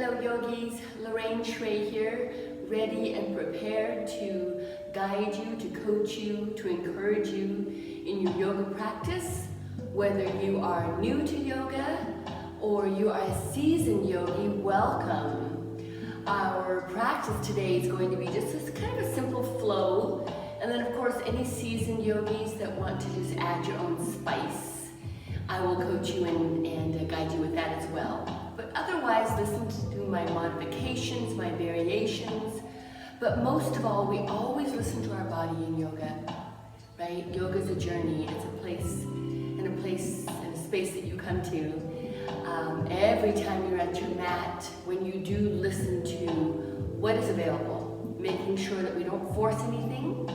fellow yogis, Lorraine here, ready and prepared to guide you, to coach you, to encourage you in your yoga practice. Whether you are new to yoga or you are a seasoned yogi, welcome. Our practice today is going to be just this kind of a simple flow, and then of course any seasoned yogis that want to just add your own spice, I will coach you and guide you with that as well. But otherwise, listen to my modifications, my variations. But most of all, we always listen to our body in yoga, right? Yoga is a journey. It's a place and a space that you come to. Every time you're at your mat, when you do listen to what is available, making sure that we don't force anything,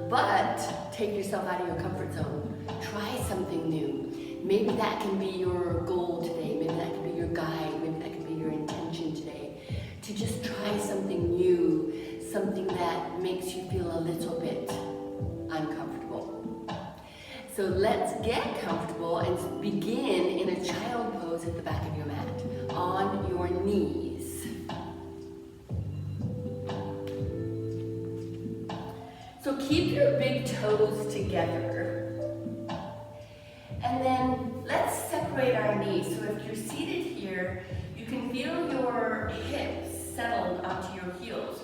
but take yourself out of your comfort zone. Try something new. Maybe that can be your goal today. Maybe that can be your guide. Maybe that can be your intention today. To just try something new, something that makes you feel a little bit uncomfortable. So let's get comfortable and begin in a child pose at the back of your mat, on your knees. So keep your big toes together. And then let's separate our knees. So if you're seated here, you can feel your hips settled onto your heels.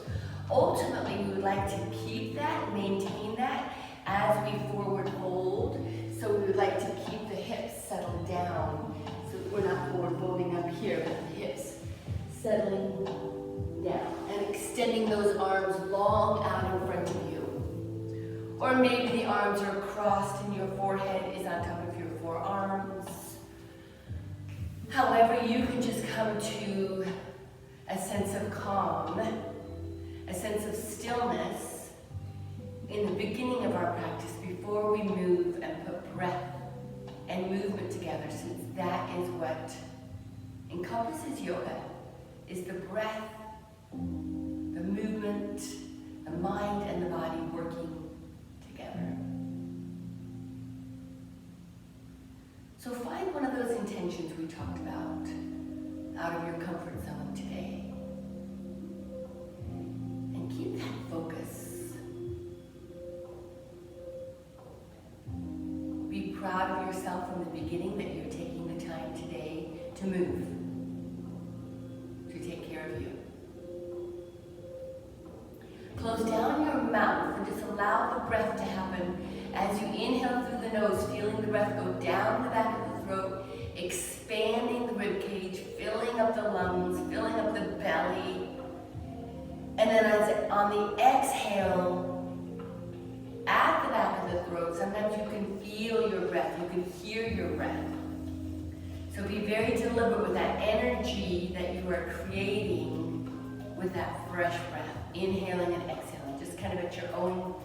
Ultimately, we would like to keep that, maintain that as we forward fold. So we would like to keep the hips settled down so that we're not forward folding up here, but the hips settling down and extending those arms long out in front of you. Or maybe the arms are crossed and your forehead is on top of your forearms. However, you can just come to a sense of calm, a sense of stillness in the beginning of our practice before we move and put breath and movement together, since that is what encompasses yoga, is the breath, the movement, the mind and the body working together. So find one of those intentions we talked about out of your comfort zone today. And keep that focus. Be proud of yourself from the beginning that you're taking the time today to move, to take care of you. Close down your mouth and just allow the breath to happen as you inhale through the nose, feeling the breath go down the back of the throat, expanding the rib cage, filling up the lungs, filling up the belly. And then on the exhale, at the back of the throat, sometimes you can feel your breath, you can hear your breath. So be very deliberate with that energy that you are creating with that fresh breath, inhaling and exhaling, just kind of at your own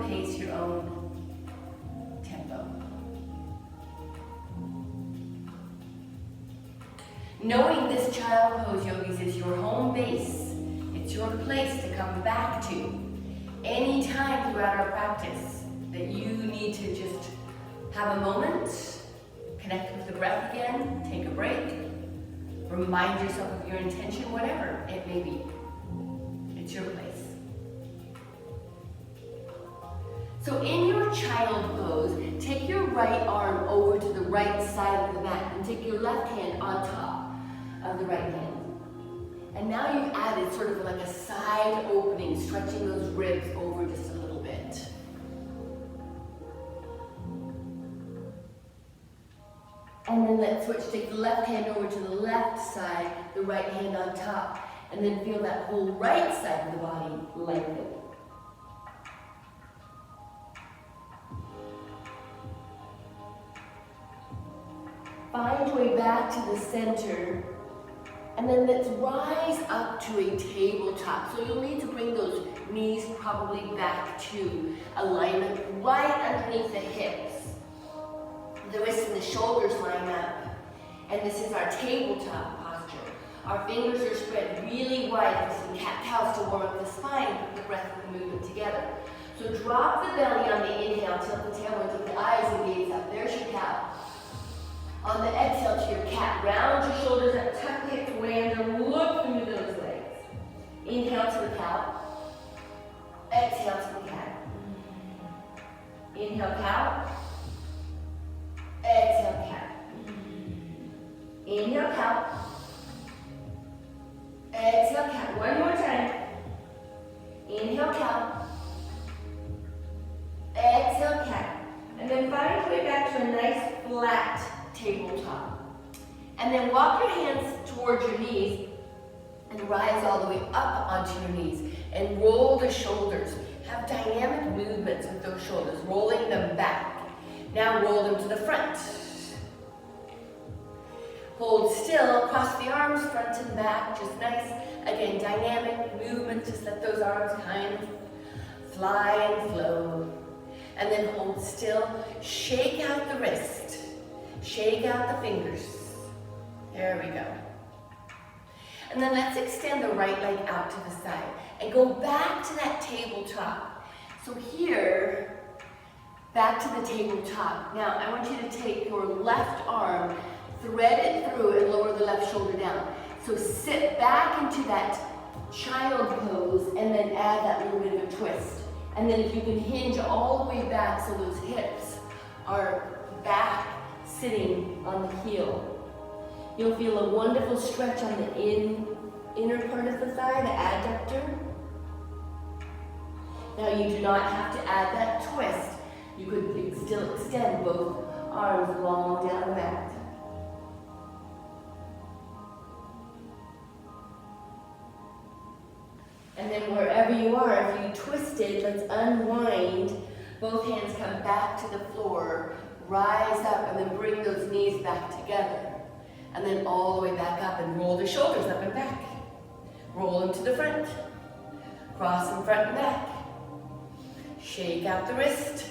pace, your own tempo. Knowing this child pose, yogis, is your home base. It's your place to come back to anytime throughout our practice that you need to just have a moment, connect with the breath again, take a break, remind yourself of your intention, whatever it may be. It's your place. So in your child pose, take your right arm over to the right side of the mat and take your left hand on top of the right hand. And now you've added sort of like a side opening, stretching those ribs over just a little bit. And then let's switch, take the left hand over to the left side, the right hand on top, and then feel that whole right side of the body lengthen. Find your way back to the center, and then let's rise up to a tabletop. So you'll need to bring those knees probably back to alignment right underneath the hips. The wrists and the shoulders line up, and this is our tabletop posture. Our fingers are spread really wide for some cat-cows to warm up the spine, put the breath and the movement together. So drop the belly on the inhale, tilt the tailbone, keep the eyes and gaze up. There's your cow. On the exhale to your cat, round your shoulders up, tuck the hips away Inhale, count. Exhale, count. One more time. Inhale, count. Exhale, count. And then find your way back to a nice flat tabletop. And then walk your hands towards your knees and rise all the way up onto your knees. And roll the shoulders. Have dynamic movements with those shoulders, rolling them back. Now roll them to the front. Hold still, cross the arms front and back, just nice. Again, dynamic movement, just let those arms kind of fly and flow. And then hold still, shake out the wrist, shake out the fingers. There we go. And then let's extend the right leg out to the side and go back to that tabletop. So here, back to the tabletop. Now, I want you to take your left arm, thread it through and lower the left shoulder down. So sit back into that child pose and then add that little bit of a twist. And then if you can hinge all the way back so those hips are back sitting on the heel. You'll feel a wonderful stretch on the inner part of the thigh, the adductor. Now you do not have to add that twist. You could still extend both arms long down the mat. And then wherever you are, if you twisted, let's unwind. Both hands come back to the floor, rise up, and then bring those knees back together. And then all the way back up and roll the shoulders up and back. Roll them to the front. Cross them front and back. Shake out the wrist.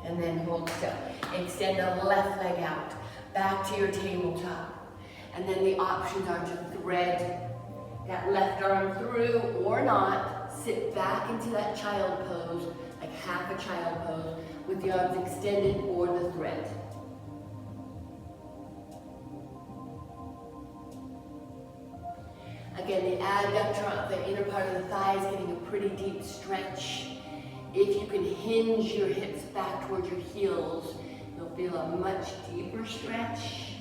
And then hold still. Extend the left leg out. Back to your tabletop. And then the options are to thread that left arm through or not. Sit back into that child pose, like half a child pose, with the arms extended or the thread. Again, the adductor of the inner part of the thigh is getting a pretty deep stretch. If you can hinge your hips back towards your heels, you'll feel a much deeper stretch.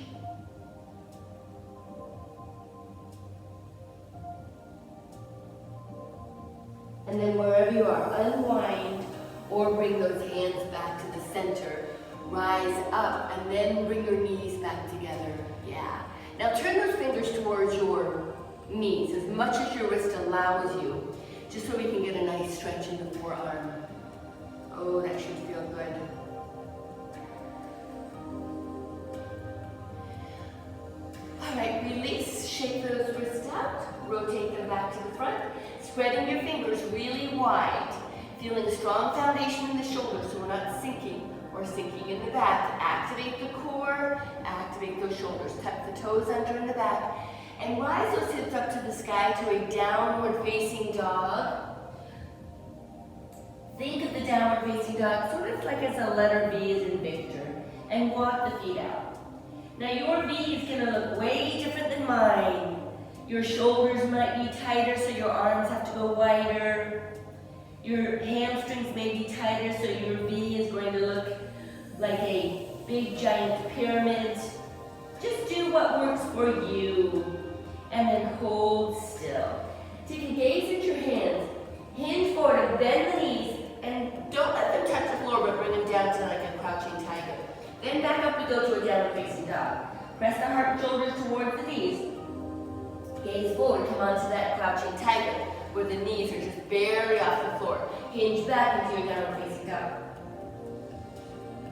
And then wherever you are, unwind or bring those hands back to the center. Rise up and then bring your knees back together. Yeah. Now turn those fingers towards your knees as much as your wrist allows you, just so we can get a nice stretch in the forearm. Oh, that should feel good. All right, release, shake those wrists out, rotate them back to the front, spreading your fingers really wide, feeling a strong foundation in the shoulders so we're not sinking or sinking in the back. Activate the core, activate those shoulders, tuck the toes under in the back, and rise those hips up to the sky to a downward facing dog. Think of the downward facing dog sort of like as a letter V as in Victor, and walk the feet out. Now your V is going to look way different than mine. Your shoulders might be tighter so your arms have to go wider. Your hamstrings may be tighter so your V is going to look like a big giant pyramid. Just do what works for you. And then hold still. Take a gaze at your hands. Hinge forward and bend the knees. And don't let them touch the floor, but bring them down to like a crouching tiger. Then back up we go to a downward facing dog. Press the heart and shoulders towards the knees. Gaze forward, come onto that crouching tiger, where the knees are just barely off the floor. Hinge back into your downward facing dog.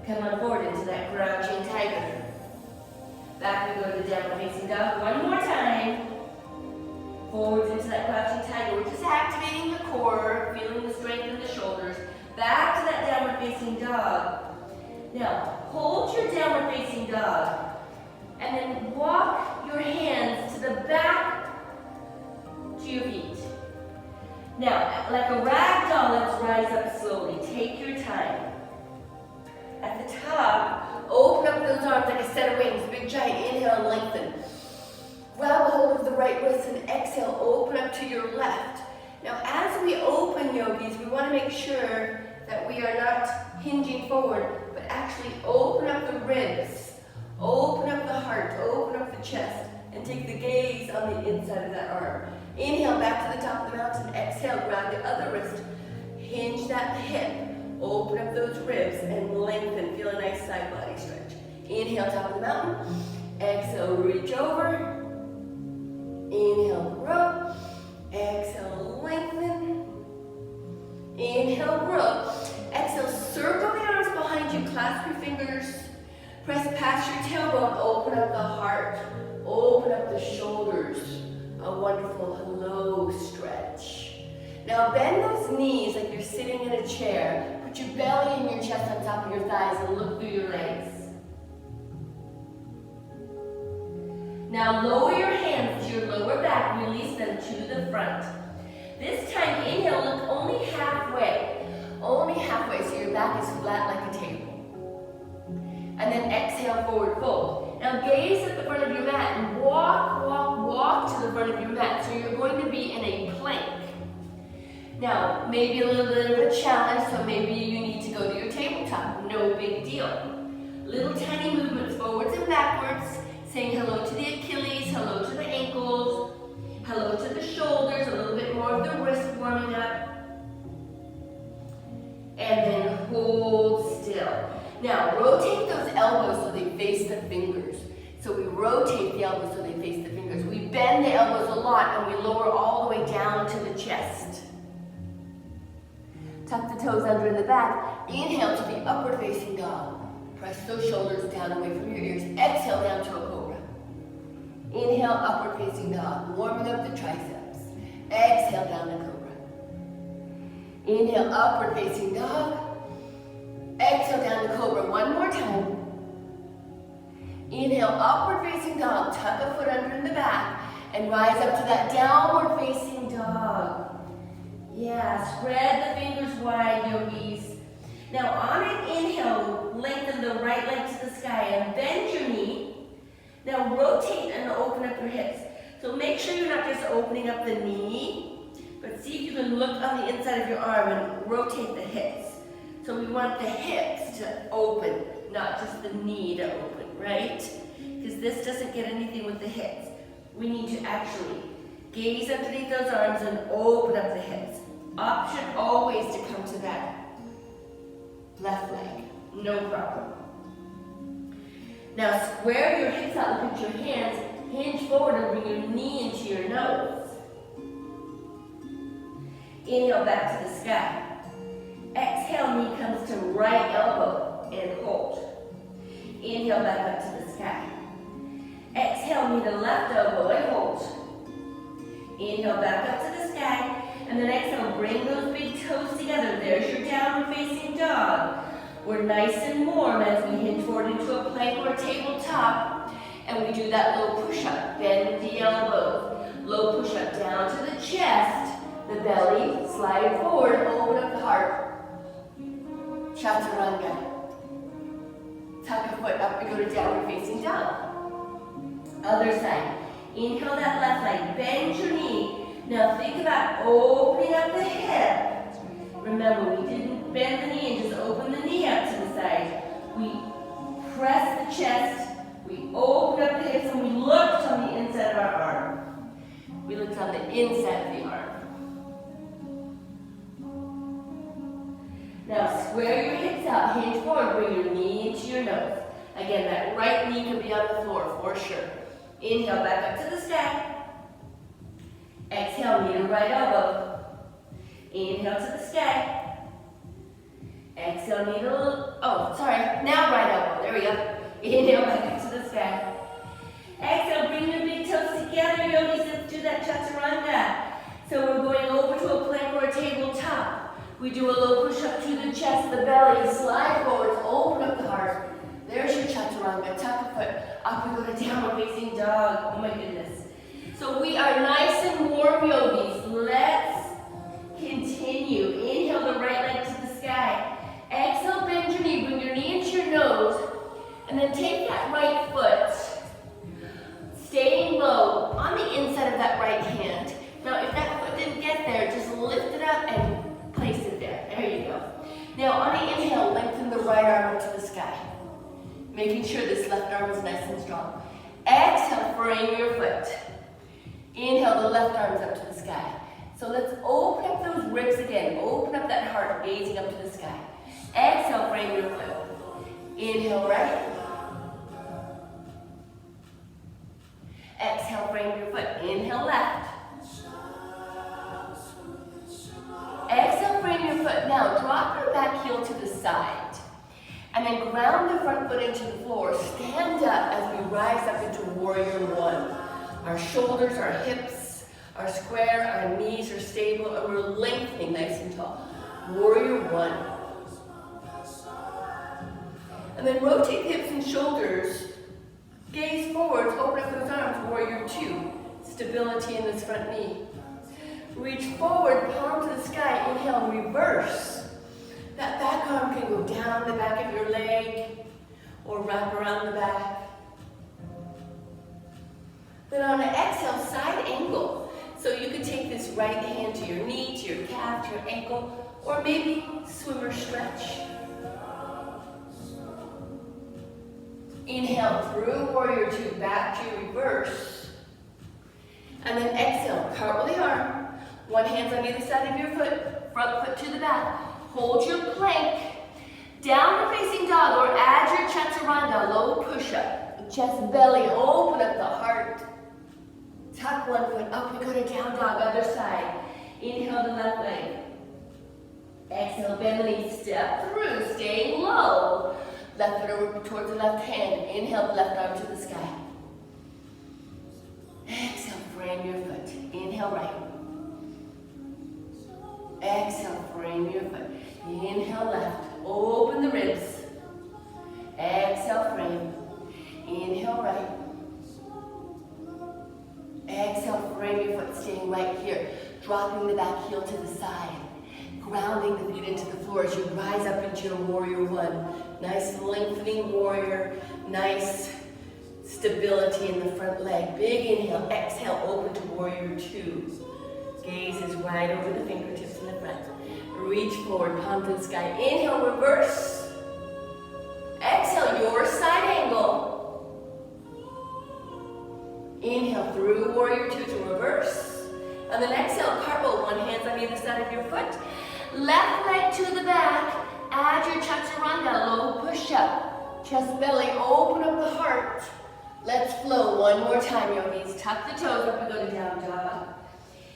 Come on forward into that crouching tiger. Back we go to the downward facing dog. One more time. Forwards into that crouching tiger. We're just activating the core, feeling the strength in the shoulders. Back to that downward facing dog. Now, hold your downward facing dog. And then walk your hands to the back to your feet. Now, like a rag doll, let's rise up slowly. Take your time. At the top, open up those arms like a set of wings. Big giant inhale and lengthen. Grab a hold of the right wrist and exhale, open up to your left. Now as we open, yogis, we want to make sure that we are not hinging forward, but actually open up the ribs, open up the heart, open up the chest and take the gaze on the inside of that arm. Inhale, back to the top of the mountain. Exhale, grab the other wrist. Hinge that hip. Open up those ribs and lengthen. Feel a nice side body stretch. Inhale, top of the mountain. Exhale, reach over. Inhale, grow. Exhale, lengthen. Inhale, grow. Exhale, circle the arms behind you. Clasp your fingers. Press past your tailbone. Open up the heart. Open up the shoulders. A wonderful hello stretch. Now bend those knees like you're sitting in a chair. Put your belly and your chest on top of your thighs and look through your legs. Now lower your hands to your lower back, release them to the front. This time, inhale, look only halfway. Only halfway, so your back is flat like a table. And then exhale, forward fold. Now gaze at the front of your mat and walk, walk, walk to the front of your mat. So you're going to be in a plank. Now, maybe a little bit of a challenge, so maybe you need to go to your tabletop. No big deal. Little tiny movements forwards and backwards, saying hello to the Achilles, hello to the ankles, hello to the shoulders, a little bit more of the wrist warming up. And then hold still. Now, rotate those elbows so they face the fingers. So we rotate the elbows so they face the fingers. We bend the elbows a lot and we lower all the way down to the chest. Tuck the toes under in the back. Inhale to the upward facing dog. Press those shoulders down away from your ears. Exhale down to a cobra. Inhale, upward facing dog. Warming up the triceps. Exhale down to cobra. Inhale, upward facing dog. Exhale down to cobra. One more time. Inhale, upward facing dog. Tuck a foot under in the back and rise up to that downward facing dog. Yeah, spread the fingers wide, yogis. Now on an inhale, lengthen the right leg to the sky and bend your knee. Now rotate and open up your hips. So make sure you're not just opening up the knee, but see if you can look on the inside of your arm and rotate the hips. So we want the hips to open, not just the knee to open, right? Because this doesn't get anything with the hips. We need to actually gaze underneath those arms and open up the hips. Option always to come to that left leg, no problem. Now square your hips out, look at your hands, hinge forward and bring your knee into your nose. Inhale back to the sky. Exhale, knee comes to right elbow and hold. Inhale back up to the sky. Exhale, knee to left elbow and hold. Inhale back up to the sky. And then exhale, bring those big toes together. There's your downward facing dog. We're nice and warm as we hinge forward into a plank or a tabletop. And we do that low push-up. Bend the elbows. Low push-up down to the chest. The belly, slide forward, open up the heart. Chaturanga. Tuck a foot up, we go to downward facing dog. Other side. Inhale that left leg, bend your knee. Now think about opening up the hip. Remember, we didn't bend the knee and just open the knee out to the side. We press the chest, we open up the hips, and we looked on the inside of our arm. We looked on the inside of the arm. Now square your hips out, hinge forward, bring your knee into your nose. Again, that right knee could be on the floor for sure. Inhale back up to the sky. Exhale, knee to right elbow. Inhale to the sky. Exhale, knee to, now right elbow, there we go. Inhale back up to the sky. Exhale, bring your big toes together, yogis, let's do that chaturanga. So we're going over to a plank or a tabletop. We do a low push-up to the chest, the belly, slide forward, open up the heart. There's your chaturanga, tuck a foot, up we go to downward facing dog, oh my goodness. So we are nice and warm, yogis. Let's continue. Inhale the right leg to the sky. Exhale, bend your knee, bring your knee into your nose, and then take that right foot, staying low on the inside of that right hand. Now if that foot didn't get there, just lift it up and place it there. There you go. Now on the inhale, lengthen the right arm up to the sky, making sure this left arm is nice and strong. Exhale, frame your foot. Inhale, the left arm's up to the sky. So let's open up those ribs again. Open up that heart, gazing up to the sky. Exhale, frame your foot. Inhale, right. Exhale, frame your foot. Inhale, left. Exhale, frame your foot. Now, drop your back heel to the side. And then ground the front foot into the floor. Stand up as we rise up into warrior one. Our shoulders, our hips are square, our knees are stable, and we're lengthening nice and tall. Warrior one. And then rotate the hips and shoulders. Gaze forwards, open up those arms, warrior two. Stability in this front knee. Reach forward, palm to the sky, inhale, reverse. That back arm can go down the back of your leg or wrap around the back. Then on an exhale, side angle. So you could take this right hand to your knee, to your calf, to your ankle, or maybe swimmer stretch. Inhale through warrior two, back to reverse. And then exhale, cartwheel the arm. One hand's on either side of your foot, front foot to the back. Hold your plank, downward facing dog, or add your chaturanga, low push-up. Chest, belly, open up the heart. Tuck one foot up, we go to down dog, other side. Inhale the left leg. Exhale, bend the knee, step through, staying low. Left foot over towards the left hand. Inhale, the left arm to the sky. Exhale, frame your foot. Inhale, right. Exhale, frame your foot. Inhale, left. Open the ribs. Exhale, frame. Inhale, right. Exhale, frame your foot, staying right here. Dropping the back heel to the side. Grounding the feet into the floor as you rise up into your warrior one. Nice lengthening warrior. Nice stability in the front leg. Big inhale. Exhale, open to warrior two. Gaze is wide over the fingertips in the front. Reach forward, palm to the sky. Inhale, reverse. Exhale, your side angle. Inhale through warrior two to reverse. And then exhale, cartwheel, one hand on either side of your foot. Left leg to the back. Add your chaturanga, low push-up. Chest, belly, open up the heart. Let's flow one more time, yogis. Tuck the toes up and go to down dog.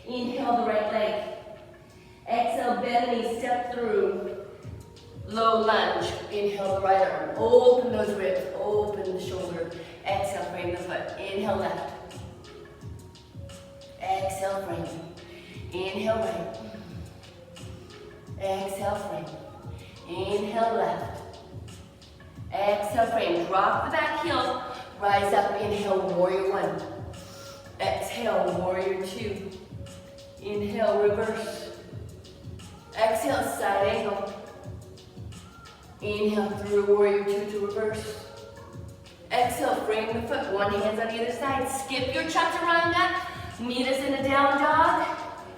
Inhale the right leg. Exhale, bend the knee, step through. Low lunge. Inhale the right arm. Open those ribs, open the shoulder. Exhale, frame the foot. Inhale left. Exhale, frame. Inhale right. Exhale, frame. Inhale left. Exhale, frame. Drop the back heel. Rise up, inhale, warrior one. Exhale, warrior two. Inhale, reverse. Exhale, side angle. Inhale through warrior two to reverse. Exhale, frame the foot. One hand's on either side. Skip your chaturanga. Meet us in a down dog.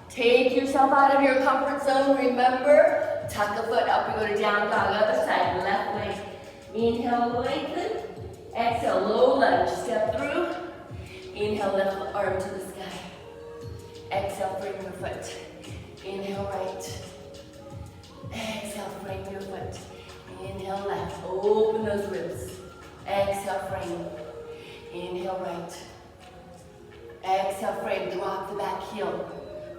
Take yourself out of your comfort zone. Remember, tuck the foot up. We go to down dog. Other side, left leg. Inhale, lengthen. Exhale, low lunge. Step through. Inhale, left arm to the sky. Exhale, frame your foot. Inhale, right. Exhale, frame your foot. Inhale, left. Open those ribs. Exhale, frame. Inhale, right. Exhale, frame. Drop the back heel.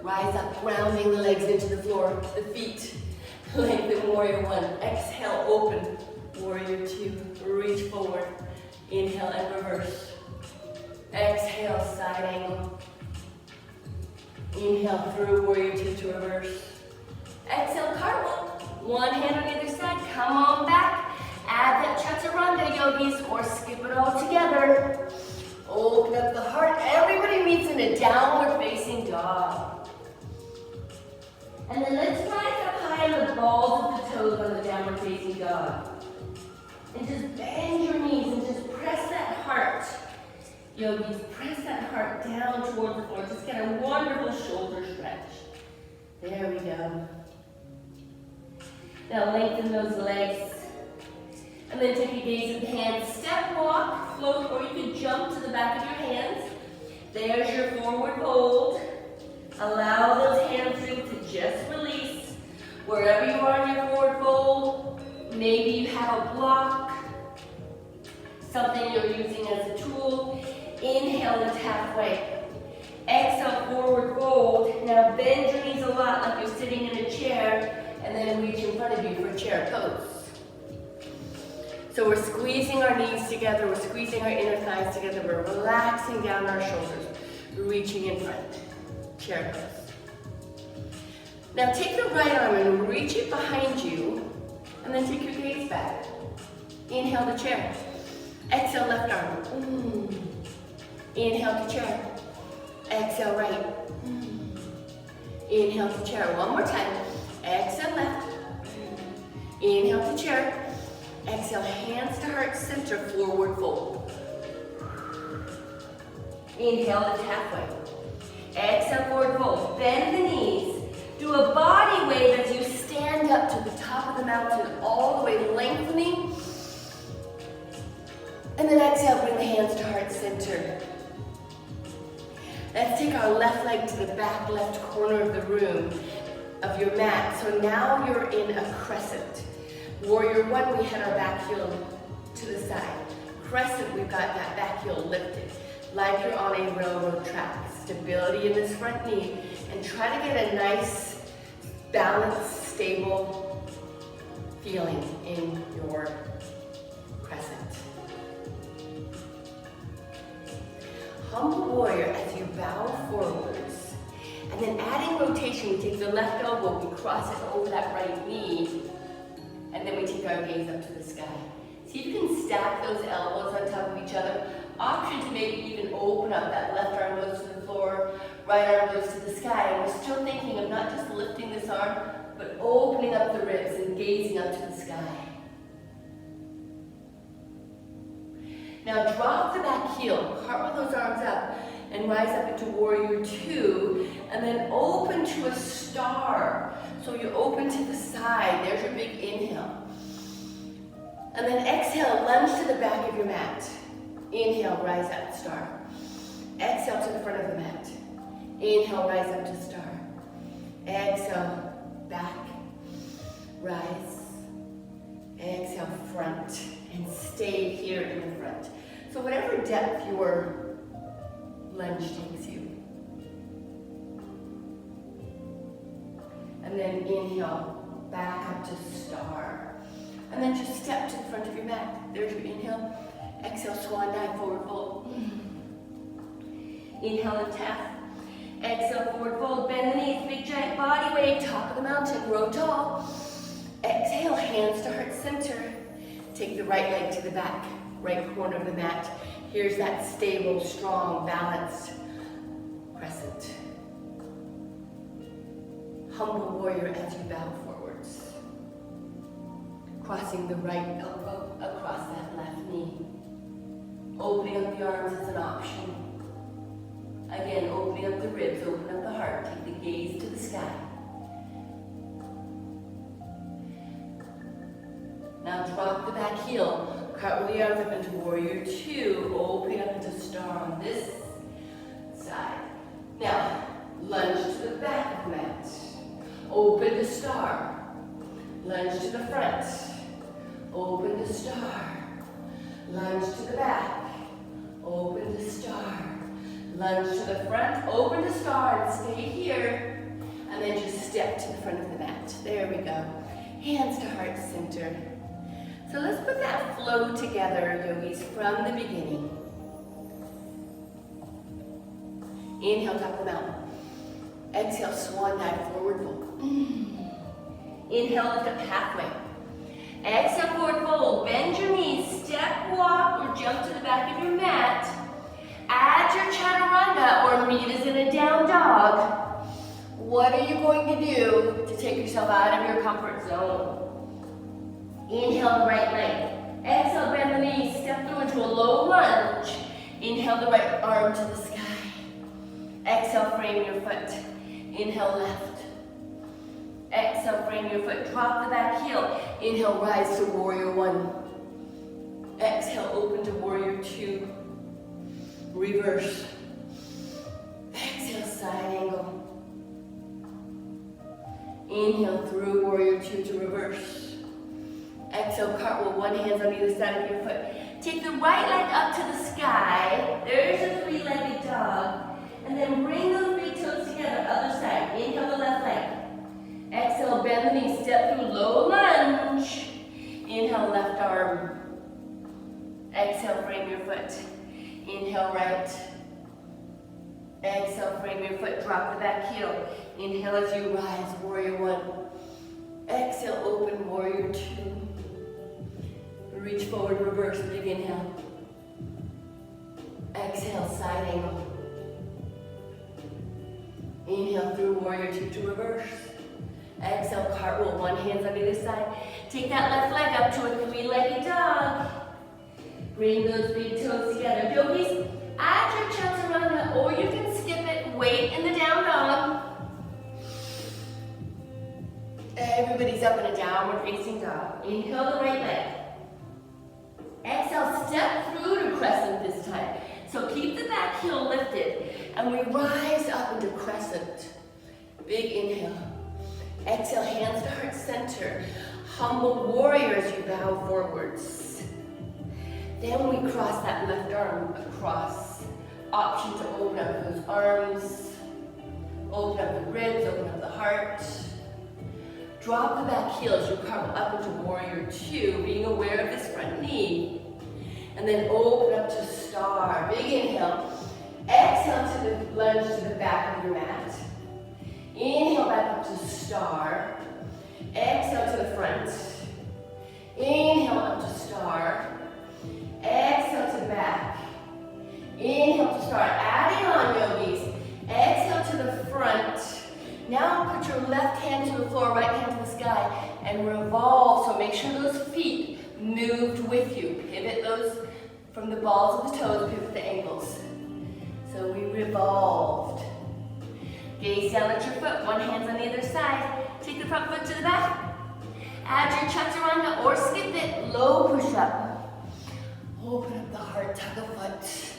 Rise up, grounding the legs into the floor. The feet. Lengthen warrior one. Exhale, open. Warrior two. Reach forward. Inhale and reverse. Exhale, side angle. Inhale through warrior two to reverse. Exhale, cartwheel. One hand on either side. Come on back. Add that chaturanga, yogis, or skip it all together. Open up the heart. Everybody meets in a downward facing dog. And then let's rise up high on the balls of the toes on the downward facing dog. And just bend your knees and just press that heart. Yogis, press that heart down towards the floor. Just get a wonderful shoulder stretch. There we go. Now lengthen those legs. And then take a gaze at the hands. Step walk. float, or you can jump to the back of your hands. There's your forward fold. Allow those hamstrings to just release. Wherever you are in your forward fold, maybe you have a block, something you're using as a tool. Inhale, lift halfway. Exhale, forward fold. Now bend your knees a lot like you're sitting in a chair, and then reach in front of you for chair pose. So we're squeezing our knees together, we're squeezing our inner thighs together, we're relaxing down our shoulders, reaching in front, chair pose. Now take the right arm and reach it behind you, and then take your gaze back. Inhale to chair. Exhale, left arm. Inhale to chair. Exhale, right. Inhale to chair. One more time. Exhale, left. Inhale to chair. Exhale, hands to heart center, forward fold. Inhale, lift halfway. Exhale, forward fold. Bend the knees. Do a body wave as you stand up to the top of the mountain, all the way lengthening. And then exhale, bring the hands to heart center. Let's take our left leg to the back left corner of the room, of your mat. So now you're in a crescent. Warrior one, we had our back heel to the side. Crescent, we've got that back heel lifted, like you're on a railroad track. Stability in this front knee, and try to get a nice, balanced, stable feeling in your crescent. Humble warrior as you bow forwards. And then adding rotation, we take the left elbow, we cross it over that right knee, and then we take our gaze up to the sky. See if you can stack those elbows on top of each other. Option to maybe even open up. That left arm goes to the floor, right arm goes to the sky. And we're still thinking of not just lifting this arm, but opening up the ribs and gazing up to the sky. Now drop the back heel, cartwheel those arms up, and rise up into warrior two, and then open to a star. So you open to the side, there's your big inhale. And then exhale, lunge to the back of your mat. Inhale, rise up, star. Exhale to the front of the mat. Inhale, rise up to star. Exhale, back, rise. Exhale, front, and stay here in the front. So whatever depth your lunge takes you. And then inhale, back up to star. And then just step to the front of your mat. There's your inhale. Exhale, swan dive, forward fold. Inhale, lift half. Exhale, forward fold. Bend the knees, big giant body wave, top of the mountain, grow tall. Exhale, hands to heart center. Take the right leg to the back, right corner of the mat. Here's that stable, strong, balanced crescent. Humble warrior as you bow forwards. Crossing the right elbow across that left knee. Opening up the arms is an option. Again, opening up the ribs, open up the heart, take the gaze to the sky. Now drop the back heel, cartwheel the arms up into warrior two, opening up into star on this side. Now, lunge to the back of the mat. Open to star. Lunge to the front. Open to star. Lunge to the back. Open to star. Lunge to the front, open to star, and stay here. And then just step to the front of the mat. There we go. Hands to heart center. So let's put that flow together, yogis, from the beginning. Inhale, top of the mountain. Exhale, swan dive, forward fold. Inhale, lift up halfway. Exhale, forward fold. Bend your knees, step, walk, or jump to the back of your mat. Add your chaturanga, or meet as in a down dog. What are you going to do to take yourself out of your comfort zone? Inhale the right leg. Exhale, bend the knees, step through into a low lunge. Inhale the right arm to the sky. Exhale, frame your foot. Inhale, left. Exhale, frame your foot. Drop the back heel. Inhale, rise to warrior one. Exhale, open to warrior two. reverse. Exhale, side angle. Inhale through warrior two to reverse. Exhale, cartwheel, one hand on either side of your foot. Take the right leg up to the sky. There's a three-legged dog. And then bring those big toes together, other side. Inhale the left leg. Exhale, bend the knees, step through low lunge. Inhale, left arm. Exhale, frame your foot. Inhale, right. Exhale, frame your foot, drop the back heel. Inhale as you rise, warrior one. Exhale, open, warrior two. Reach forward, reverse, big inhale. Exhale, side angle. Inhale through warrior two to reverse. Exhale, cartwheel, one hand on either side. Take that left leg up to a three-legged dog. Bring those big toes together. Yogis, add your chaturanga, or you can skip it. Wait in the down dog. Everybody's up in a downward facing dog. Inhale the right leg. Exhale, step through to crescent this time. So keep the back heel lifted, and we rise up into crescent. Big inhale. Exhale, hands to heart center. Humble warrior as you bow forwards. Then we cross that left arm across. Option to open up those arms. Open up the ribs, open up the heart. Drop the back heel as you carve up into warrior two, being aware of this front knee. And then open up to star. Big inhale. Exhale to the lunge to the back of your mat. Inhale back up to star. Exhale to the front. Inhale up to star. Exhale to the back. Inhale to star. Adding on, yogis. Exhale to the front. Now put your left hand to the floor, right hand to the sky, and revolve. So make sure those feet moved with you. Pivot those from the balls of the toes, pivot the ankles. So we revolved. Gaze down at your foot, one hand on either side. Take the front foot to the back. Add your chaturanga or skip it, low push up. Open up the heart, tug a foot.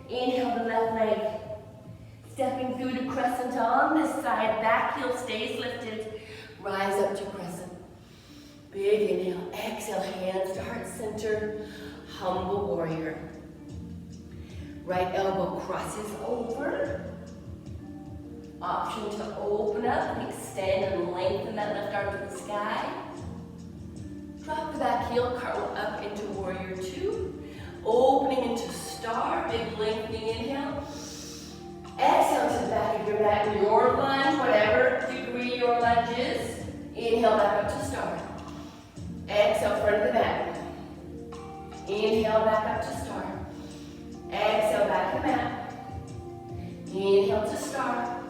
Inhale the left leg. Stepping through to crescent on this side, back heel stays lifted. Rise up to crescent. Big inhale, exhale, hands to heart center. Humble warrior. Right elbow crosses over. Option to open up and extend and lengthen that left arm to the sky. Drop the back heel, cartwheel up into warrior two. Opening into star, big lengthening inhale. Exhale to the back of your mat, your lunge, whatever degree your lunge is. Inhale back up to star. Exhale, front of the mat. Inhale back up to star. Exhale, back of the mat. Inhale to star.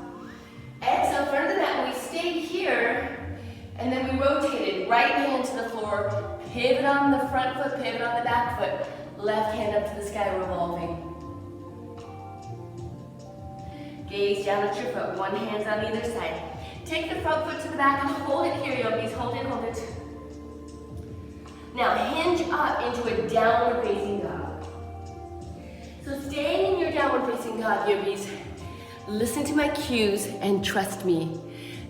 Exhale, front of the mat. We stayed here, and then we rotated. Right hand to the floor, pivot on the front foot, pivot on the back foot. Left hand up to the sky, revolving. Gaze down at your foot, one hand on either side. Take the front foot to the back and hold it here, yogis. Hold it, hold it. Now hinge up into a downward facing dog. So staying in your downward facing dog, yogis, listen to my cues and trust me.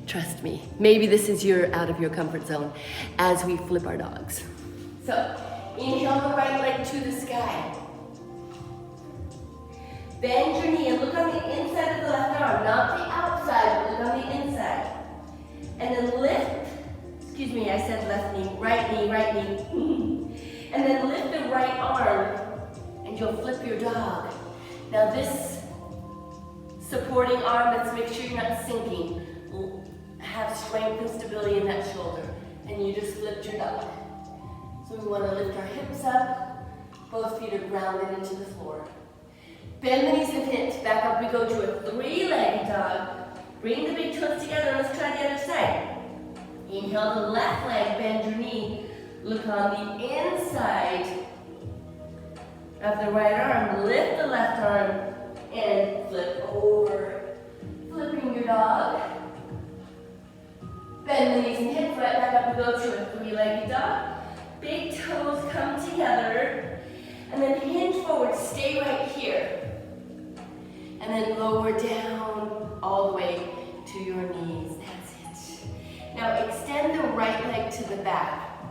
Trust me. Maybe this is out of your comfort zone as we flip our dogs. So inhale the right leg to the sky. Bend your knee and look on the inside of the left arm, not the outside, but look on the inside. And then lift, I said left knee, right knee, right knee. And then lift the right arm and you'll flip your dog. Now this supporting arm, let's make sure you're not sinking. Have strength and stability in that shoulder. And you just flipped your dog. So we want to lift our hips up, both feet are grounded into the floor. Bend the knees and hit. Back up we go to a three-legged dog. Bring the big toes together. Let's try the other side. Inhale the left leg, bend your knee. Look on the inside of the right arm. Lift the left arm and flip over. Flipping your dog. Bend the knees and hips. Right back up we go to a three-legged dog. Big toes come together. And then hinge forward. Stay right here. then lower down all the way to your knees. That's it. Now extend the right leg to the back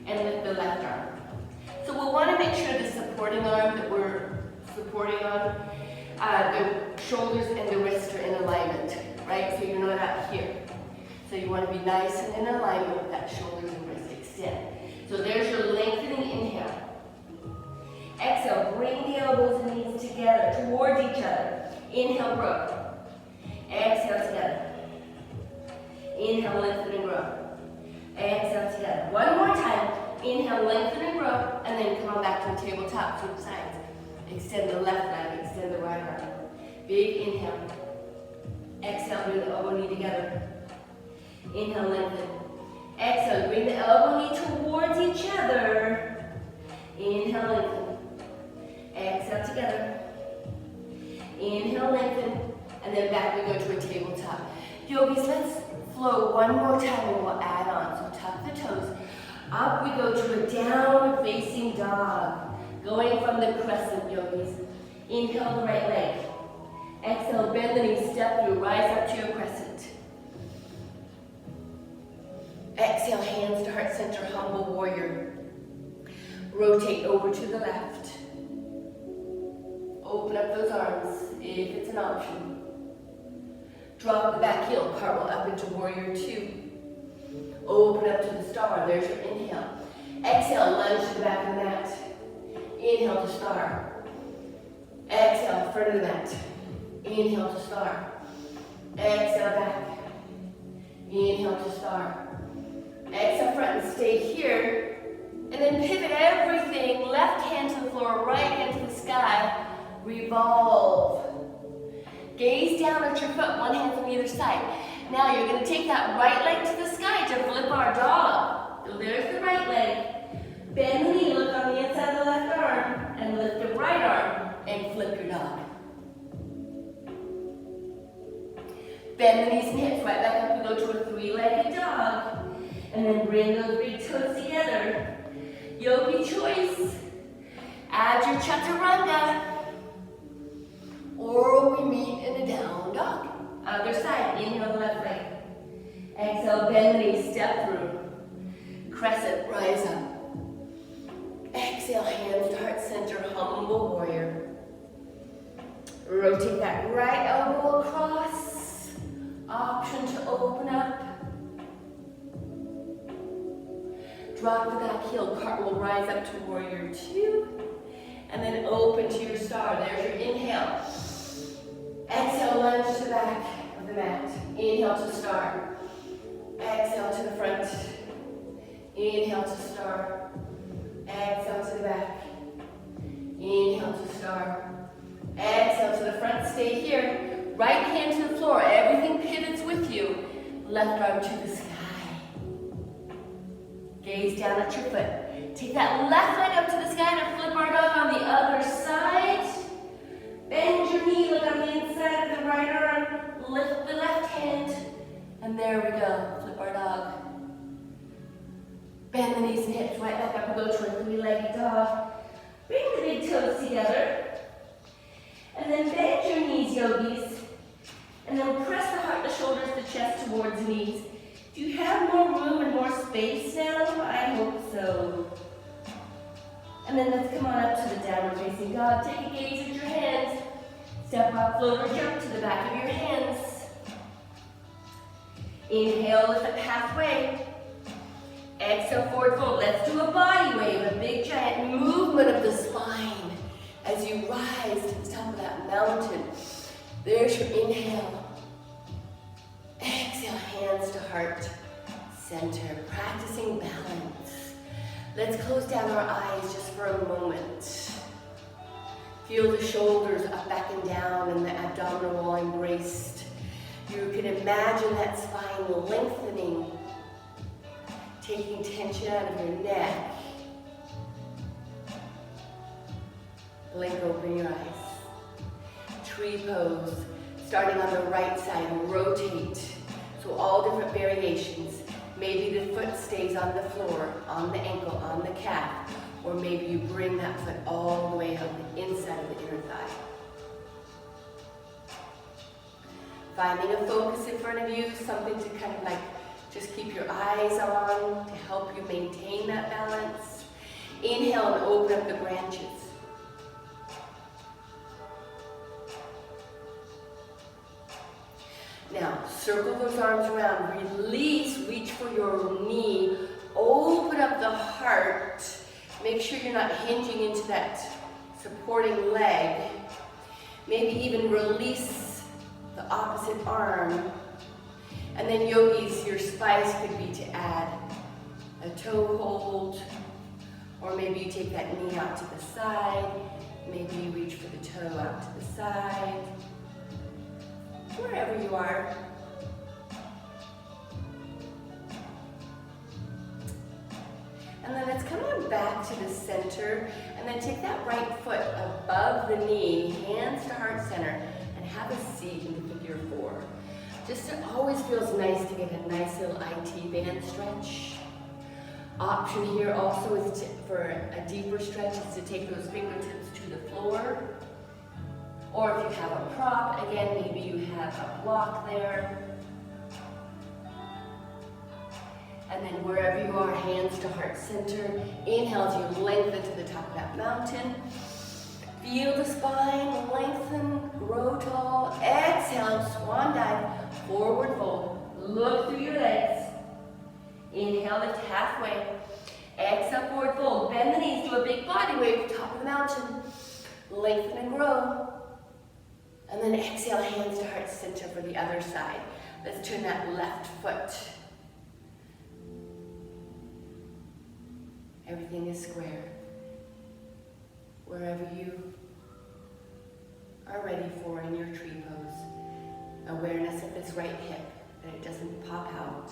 and lift the left arm. So we'll want to make sure the supporting arm that we're supporting on, the shoulders and the wrists are in alignment, right? So you're not out here. So you want to be nice and in alignment with that shoulders and wrists. Extend. So there's your lengthening inhale. Exhale, bring the elbows and knees together towards each other. Inhale, grow. Exhale, together. Inhale, lengthen and grow. Exhale, together. One more time. Inhale, lengthen and grow, and then come on back to a tabletop, flip sides. Extend the left leg, extend the right arm. Big inhale. Exhale, bring the elbow knee together. Inhale, lengthen. Exhale, bring the elbow knee towards each other. Inhale, lengthen. Exhale, together. Inhale, lengthen. And then back we go to a tabletop. Yogis, let's flow one more time and we'll add on. So tuck the toes. Up we go to a downward facing dog. Going from the crescent, yogis. Inhale the right leg. Exhale, bend the knee, step through, rise up to your crescent. Exhale, hands to heart center, humble warrior. Rotate over to the left. Open up those arms if it's an option. Drop the back heel, cartwheel up into warrior two. Open up to the star, there's your inhale. Exhale, lunge to the back of the mat. Inhale to star. Exhale, front of the mat. Inhale to star. Exhale, back. Inhale to star. Exhale, front and stay here. And then pivot everything. Left hand to the floor, right hand to the sky. Revolve. Gaze down at your foot, one hand on either side. Now you're going to take that right leg to the sky to flip our dog. So there's the right leg. Bend the knee, look on the inside of the left arm, and lift the right arm and flip your dog. Bend the knees and hips, right back up. We go to a three-legged dog. And then bring those big toes together. Yogi choice. Add your chaturanga. Or we meet in a down dog. Other side, inhale the left leg. Exhale, bend the knee, step through. Crescent, rise up. Exhale, hands to heart center, humble warrior. Rotate that right elbow across. Option to open up. Drop the back heel, cartwheel, rise up to warrior two. And then open to your star. There's your inhale. Exhale, lunge to the back of the mat. Inhale to star. Exhale to the front. Inhale to star. Exhale to the back. Inhale to star. Exhale to the front. Stay here. Right hand to the floor. Everything pivots with you. Left arm to the sky. Gaze down at your foot. Take that left leg up to the sky and flip our dog on the other side. Bend your knee, look on the inside of the right arm. Lift the left hand. And there we go. Flip our dog. Bend the knees and hips right back up and go to a three-legged dog. Bring the big toes together. And then bend your knees, yogis. And then press the heart, the shoulders, the chest towards the knees. Do you have more room and more space now? I hope so. And then let's come on up to the downward facing dog. Take a gaze at your hands. Step up, float or jump to the back of your hands. Inhale, lift up halfway. Exhale, forward fold. Let's do a body wave, a big giant movement of the spine as you rise to the top of that mountain. There's your inhale. Exhale, hands to heart center, practicing balance. Let's close down our eyes just for a moment. Feel the shoulders up, back, and down, and the abdominal wall embraced. You can imagine that spine lengthening, taking tension out of your neck. Blink open your eyes. Tree pose, starting on the right side, rotate. So all different variations. Maybe the foot stays on the floor, on the ankle, on the calf, or maybe you bring that foot all the way up the inside of the inner thigh. Finding a focus in front of you, something to kind of like just keep your eyes on to help you maintain that balance. Inhale and open up the branches. Now, circle those arms around, release, reach for your knee, open up the heart. Make sure you're not hinging into that supporting leg. Maybe even release the opposite arm. And then yogis, your spice could be to add a toe hold, or maybe you take that knee out to the side, maybe you reach for the toe out to the side, wherever you are. And then let's come on back to the center, and then take that right foot above the knee, hands to heart center, and have a seat in the figure four. Just it always feels nice to get a nice little IT band stretch. Option here also is for a deeper stretch is to take those fingertips to the floor. Or if you have a prop, again, maybe you have a block there. And then wherever you are, hands to heart center. Inhale as you lengthen to the top of that mountain. Feel the spine lengthen, grow tall. Exhale, swan dive, forward fold. Look through your legs. Inhale, lift halfway. Exhale, forward fold. Bend the knees, do a big body wave, top of the mountain. Lengthen and grow. And then exhale, hands to heart center for the other side. Let's turn that left foot. Everything is square. Wherever you are ready for in your tree pose. Awareness of this right hip, that it doesn't pop out,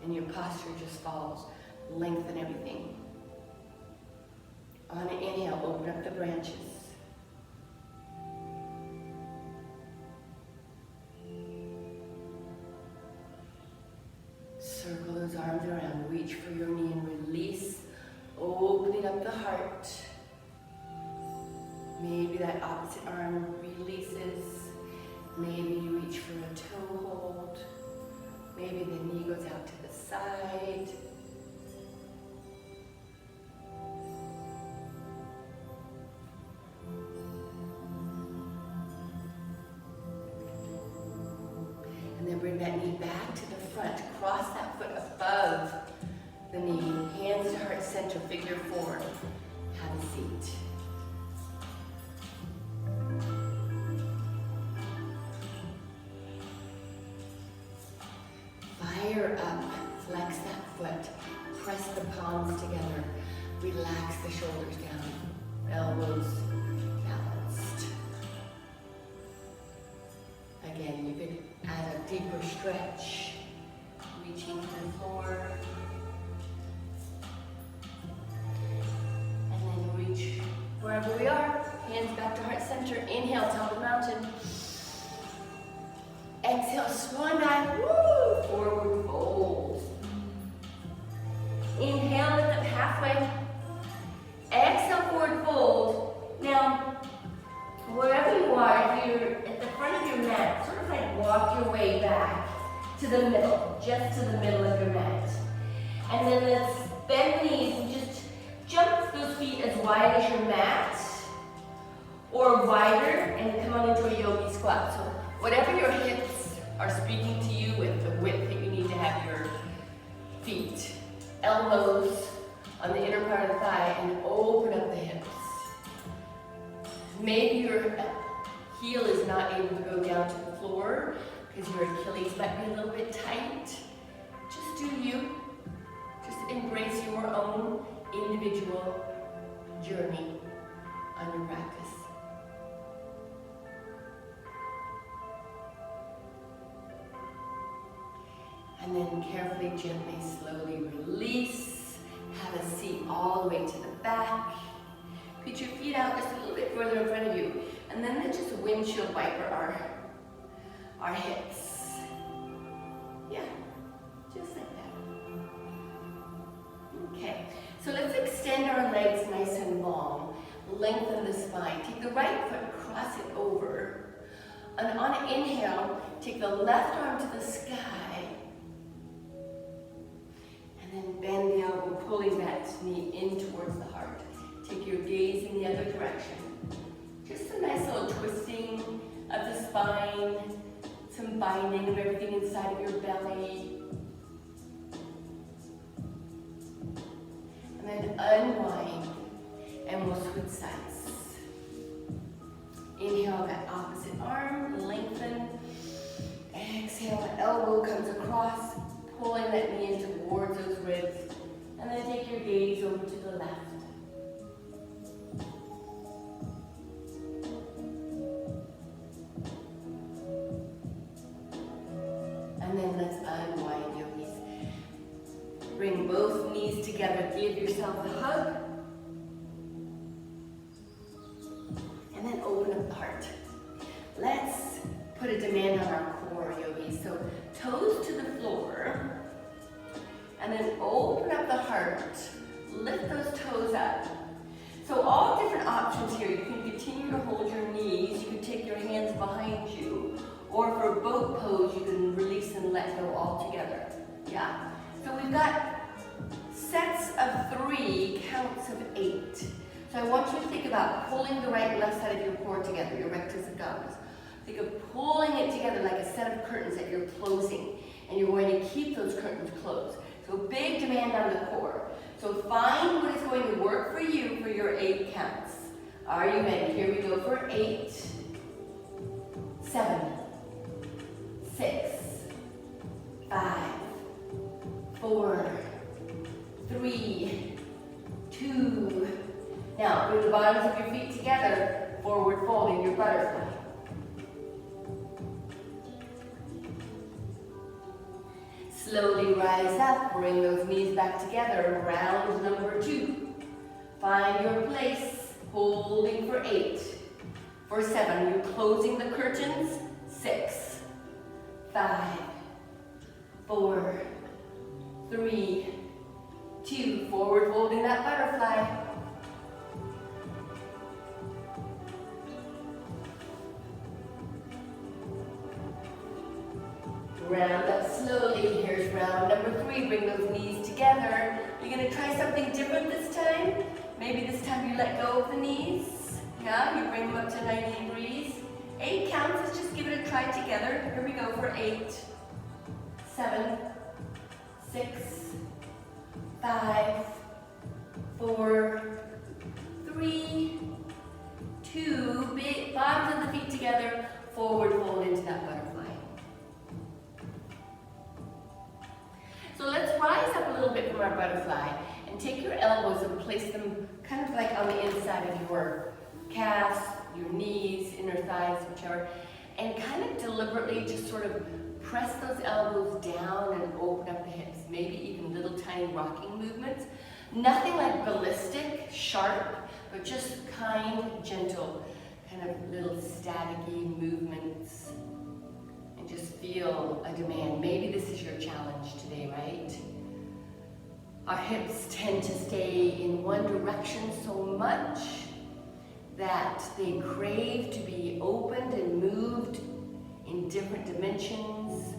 and your posture just falls. Lengthen everything. On an inhale, open up the branches. Circle those arms around, reach for your knee and release, opening up the heart. Maybe that opposite arm releases. Maybe you reach for a toe hold. Maybe the knee goes out to the side. And then bring that knee back to the front. Cross that foot above the knee. Hands to heart center, figure four. Have a seat. Fire up, flex that foot, press the palms together, relax the shoulders down, elbows balanced. Again, you could add a deeper stretch, reaching to the floor, and then reach wherever we are, hands back to heart center, inhale, top of the mountain. Exhale, swan dive, woo, forward fold. Inhale, lift up halfway. Exhale, forward fold. Now, wherever you are, if you're at the front of your mat, sort of like walk your way back to the middle, just to the middle of your mat. And then let's bend the knees and just jump those feet as wide as your mat, or wider, and come on into a yogi squat. So whatever your hips are speaking to you with, the width that you need to have your feet. Elbows on the inner part of the thigh, and open up the hips. Maybe your heel is not able to go down to the floor because your Achilles might be a little bit tight. Just do you. Just embrace your own individual journey on your practice. And then carefully, gently, slowly release. Have a seat all the way to the back. Put your feet out just a little bit further in front of you. And then let's just windshield wiper our hips. Yeah, just like that. Okay, so let's extend our legs nice and long. Lengthen the spine. Take the right foot, cross it over. And on an inhale, take the left arm to the sky. And then bend the elbow, pulling that knee in towards the heart. Take your gaze in the other direction. Just a nice little twisting of the spine, some binding of everything inside of your belly. And then unwind, and we'll switch sides. Inhale that opposite arm, lengthen. Exhale, that elbow comes across, pulling that knee in towards those ribs. And then take your gaze over to the left. And then let's unwind, yogis. Bring both knees together. Give yourself a hug. And then open up the heart. Let's put a demand on our core, yogis. So toes to the floor. And then open up the heart. Lift those toes up. So all different options here. You can continue to hold your knees. You can take your hands behind you. Or for boat pose, you can release and let go altogether. Yeah? So we've got sets of 3, counts of 8. So I want you to think about pulling the right and left side of your core together, your rectus abdominis. Think of pulling it together like a set of curtains that you're closing. And you're going to keep those curtains closed. So big demand on the core. So find what is going to work for you for your 8 counts. Are you ready? Here we go for 8, 7, 6, 5, 4, 3, 2. Now, bring the bottoms of your feet together, forward folding your butterfly. Slowly rise up, bring those knees back together, round number 2. Find your place, holding for 8. For 7, you're closing the curtains, 6. 5, 4, 3, 2, forward folding that butterfly. Round up slowly. Here's round number 3. Bring those knees together. You're going to try something different this time. Maybe this time you let go of the knees. Yeah, you bring them up to 90 degrees. 8 counts. Let's just give it a try together. Here we go for 8, 7, 6, 5, 4, 3, 2. Big bottoms of the feet together. Forward fold into that butterfly. So let's rise up a little bit from our butterfly and take your elbows and place them kind of like on the inside of your calves, your knees, inner thighs, whichever, and kind of deliberately just sort of press those elbows down and open up the hips, maybe even little tiny rocking movements. Nothing like ballistic, sharp, but just kind, gentle, kind of little staticky movements. And just feel a demand. Maybe this is your challenge today, right? Our hips tend to stay in one direction so much that they crave to be opened and moved in different dimensions.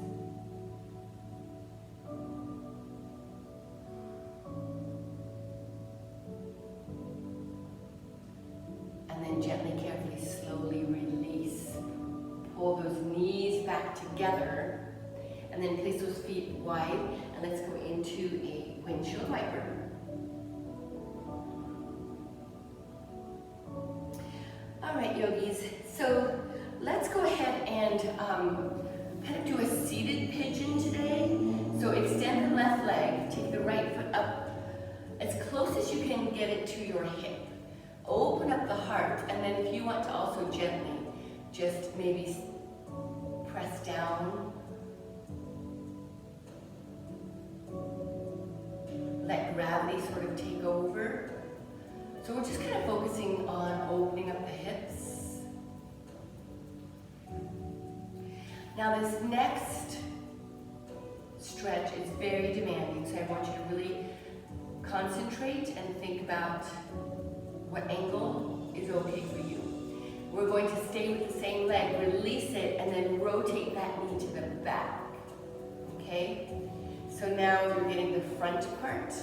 And then gently, carefully, slowly release. Pull those knees back together, and then place those feet wide, and let's go into a windshield wiper. All right, yogis, so let's go ahead and kind of do a seated pigeon today. So extend the left leg, take the right foot up as close as you can get it to your hip. Open up the heart, and then if you want to also gently, just maybe press down. Let gravity sort of take over. So we're just kind of focusing on opening up the hips. Now this next stretch is very demanding, so I want you to really concentrate and think about what angle is okay for you. We're going to stay with the same leg, release it, and then rotate that knee to the back, okay? So now you're getting the front part,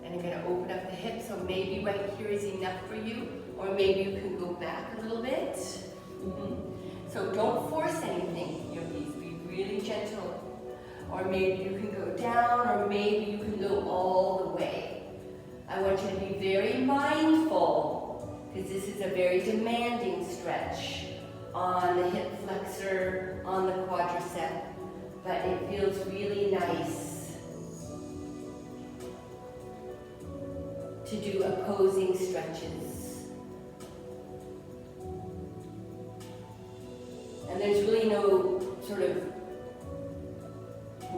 and you're gonna open up the hips, so maybe right here is enough for you, or maybe you can go back a little bit. So don't force anything, yogis, be really gentle. Or maybe you can go down, or maybe you can go all the way. I want you to be very mindful, because this is a very demanding stretch on the hip flexor, on the quadricep, but it feels really nice to do opposing stretches. And there's really no sort of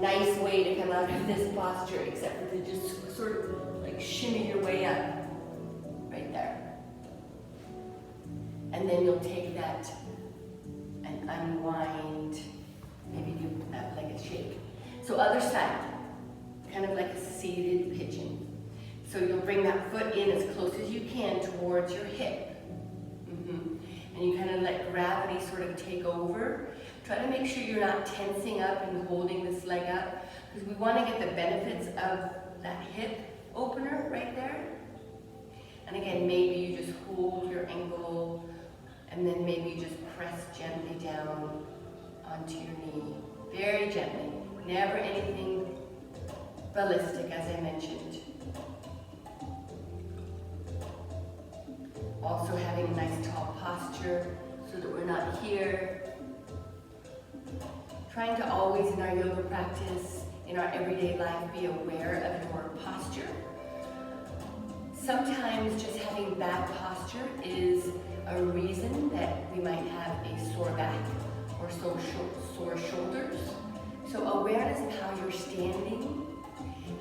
nice way to come out of this posture except for to just sort of like shimmy your way up, right there. And then you'll take that and unwind, maybe do that like a shake. So other side, kind of like a seated pigeon. So you'll bring that foot in as close as you can towards your hip. And you kind of let gravity sort of take over. Try to make sure you're not tensing up and holding this leg up, because we want to get the benefits of that hip opener right there. And again, maybe you just hold your ankle, and then maybe you just press gently down onto your knee. Very gently. Never anything ballistic, as I mentioned. Also having a nice tall posture so that we're not here. Trying to always in our yoga practice, in our everyday life, be aware of your posture. Sometimes just having bad posture is a reason that we might have a sore back or sore shoulders. So awareness of how you're standing,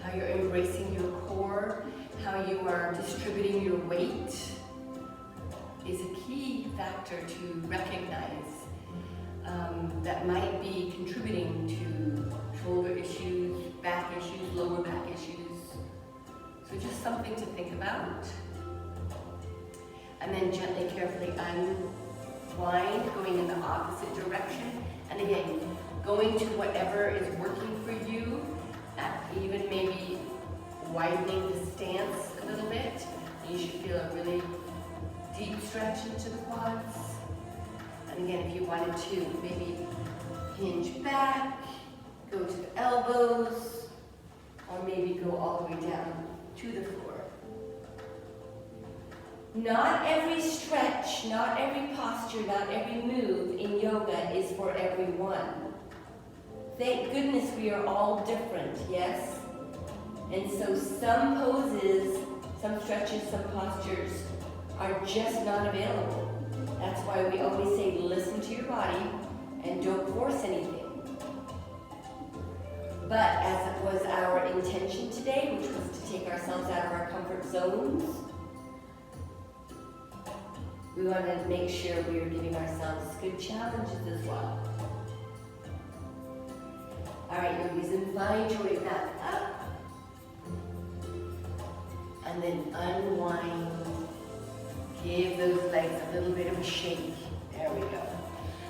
how you're embracing your core, how you are distributing your weight is a key factor to recognize that might be contributing to shoulder issues, back issues, lower back issues. So just something to think about. And then gently, carefully unwind, going in the opposite direction. And again, going to whatever is working for you, even maybe widening the stance a little bit. You should feel a really deep stretch into the quads. And again, if you wanted to, maybe hinge back, go to the elbows, or maybe go all the way down to the floor. Not every stretch, not every posture, not every move in yoga is for everyone. Thank goodness we are all different, yes? And so some poses, some stretches, some postures are just not available. That's why we always say listen to your body and don't force anything. But as it was our intention today, which was to take ourselves out of our comfort zones, we want to make sure we are giving ourselves good challenges as well. All right, yogis, and find your way back up. And then unwind. Give those legs a little bit of a shake. There we go.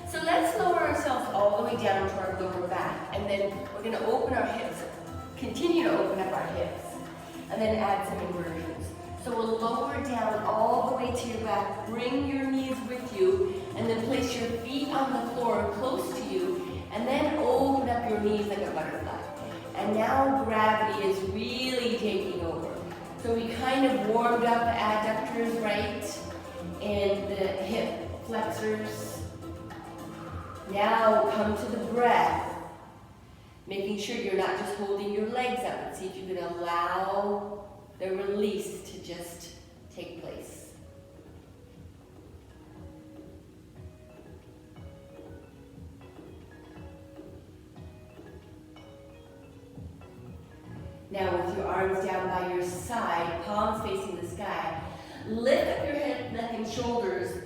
So let's lower ourselves all the way down to our lower back. And then we're going to open our hips. Continue to open up our hips. And then add some inversions. So we'll lower down all the way to your back. Bring your knees with you. And then place your feet on the floor close to you. And then open up your knees like a butterfly. And now gravity is really taking over. So we kind of warmed up the adductors, right? And the hip flexors. Now come to the breath. Making sure you're not just holding your legs up. And see if you can allow the release to just take place. Now with your arms down by your side, palms facing the sky, lift up your head, neck, and shoulders.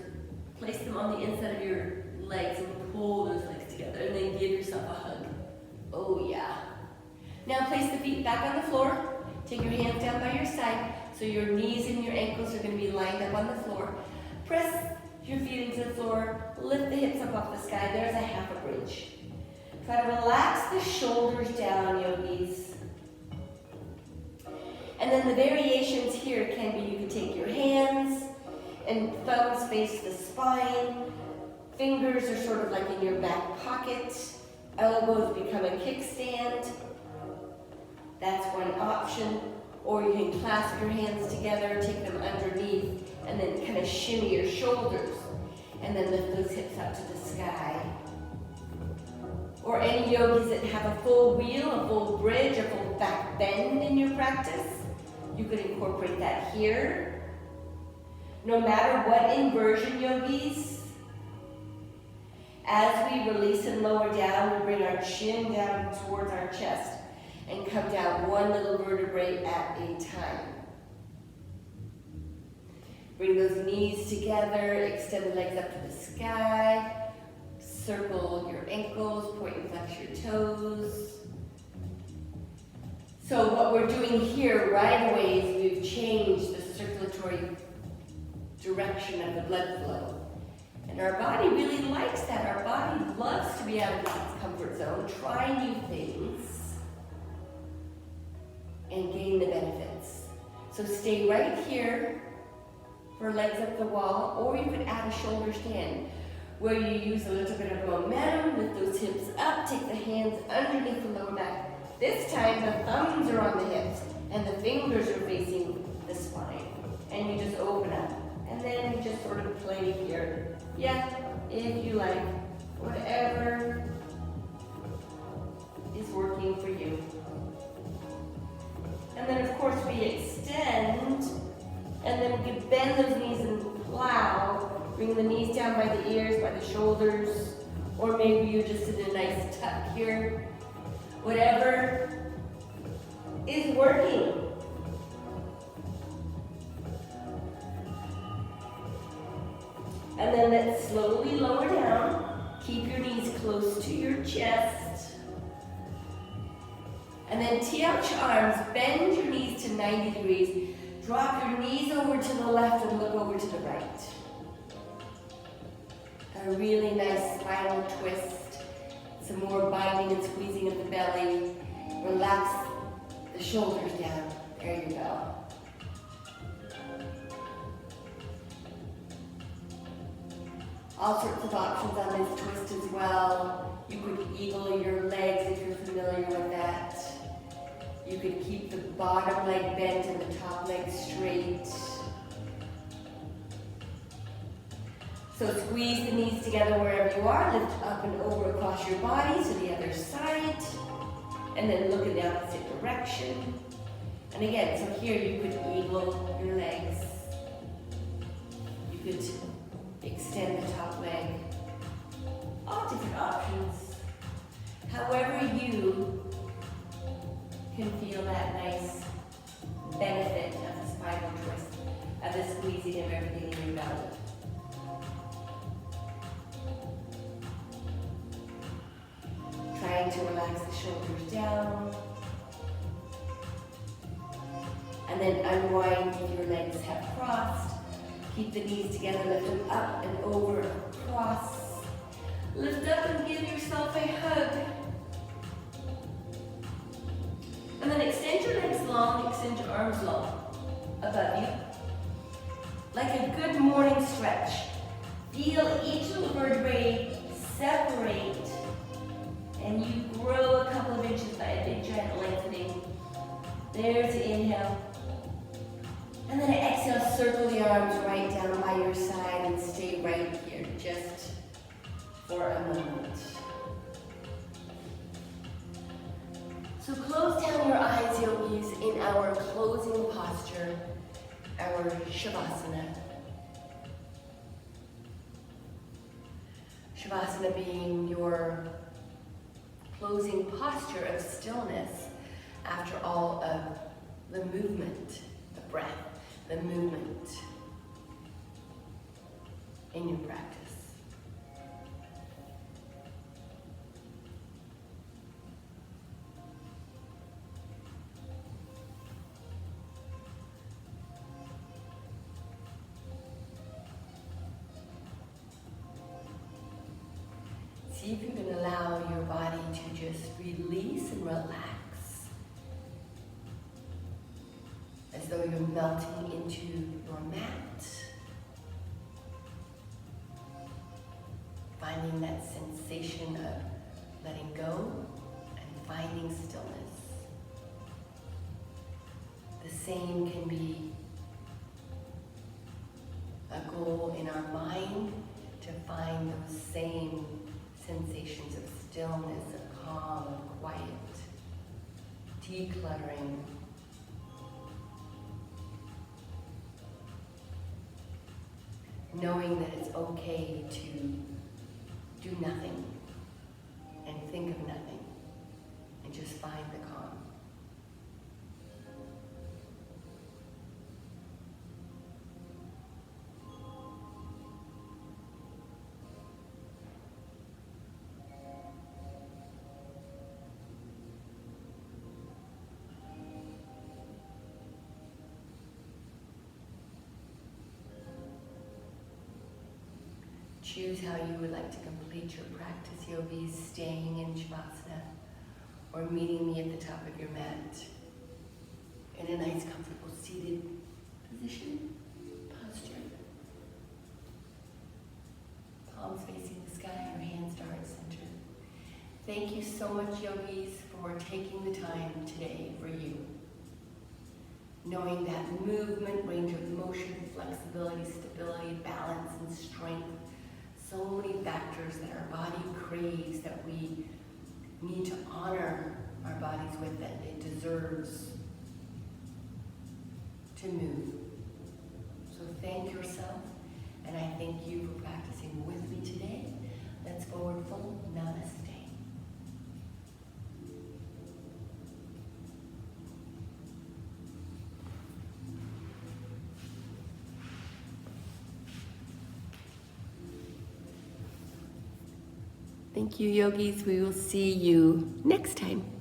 Place them on the inside of your legs and pull those legs together, and then give yourself a hug. Oh yeah. Now place the feet back on the floor. Take your hands down by your side, so your knees and your ankles are going to be lined up on the floor. Press If you're feeling to the floor, lift the hips up off the sky. There's a half a bridge. Try to relax the shoulders down, yogis. And then the variations here can be, you can take your hands and thumbs face the spine. Fingers are sort of like in your back pocket. Elbows become a kickstand. That's one option. Or you can clasp your hands together, take them underneath, and then kind of shimmy your shoulders. And then lift those hips up to the sky. Or any yogis that have a full wheel, a full bridge, a full back bend in your practice, you could incorporate that here. No matter what inversion, yogis, as we release and lower down, we bring our chin down towards our chest and come down one little vertebrae at a time. Bring those knees together, extend the legs up to the sky, circle your ankles, point and flex your toes. So what we're doing here right away is we've changed the circulatory direction of the blood flow. And our body really likes that. Our body loves to be out of its comfort zone, try new things, and gain the benefits. So stay right here for legs up the wall, or you could add a shoulder stand where you use a little bit of momentum, lift those hips up, take the hands underneath the lower back. This time the thumbs are on the hips and the fingers are facing the spine. And you just open up. And then you just sort of play here. Yeah, if you like, whatever is working for you. And then of course we extend, and then we can bend those knees and plow. Bring the knees down by the ears, by the shoulders, or maybe you just did a nice tuck here. Whatever is working. And then let's slowly lower down. Keep your knees close to your chest. And then tee out your arms, bend your knees to 90 degrees. Drop your knees over to the left and look over to the right. A really nice spinal twist. Some more binding and squeezing of the belly. Relax the shoulders down. There you go. All sorts of options on this twist as well. You could eagle your legs if you're familiar with that. You could keep the bottom leg bent and the top leg straight. So squeeze the knees together wherever you are. Lift up and over across your body to the other side. And then look in the opposite direction. And again, so here you could eagle your legs. You could extend the top leg. All different options. However you can feel that nice benefit of the spinal twist, of the squeezing of everything in your belly. Trying to relax the shoulders down. And then unwind if your legs have crossed. Keep the knees together, lift them up and over, across. Lift up and give yourself a hug. And then extend your legs long, extend your arms long above you. Like a good morning stretch. Feel each little vertebrae separate, and you grow a couple of inches by a big giant lengthening. There's the inhale. And then exhale, circle the arms right down by your side and stay right here just for a moment. So close down your eyes, yogis, in our closing posture, our Shavasana. Shavasana being your closing posture of stillness after all of the movement, the breath, the movement in your practice. See if you can allow your body to just release and relax, as though you're melting into your mat, finding that sensation of letting go and finding stillness. The same can be a goal in our mind, to find those same sensations of stillness, of calm, of quiet, decluttering. Knowing that it's okay to do nothing and think of nothing and just find the calm. Choose how you would like to complete your practice, yogis, staying in Shavasana or meeting me at the top of your mat in a nice, comfortable seated position, posture. Palms facing the sky, your hands to heart center. Thank you so much, yogis, for taking the time today for you. Knowing that movement, range of motion, flexibility, stability, balance, and strength, so many factors that our body craves, that we need to honor our bodies with, that it deserves to move. So thank yourself, and I thank you for practicing with me today. Let's forward fold. Namaste. Thank you, yogis. We will see you next time.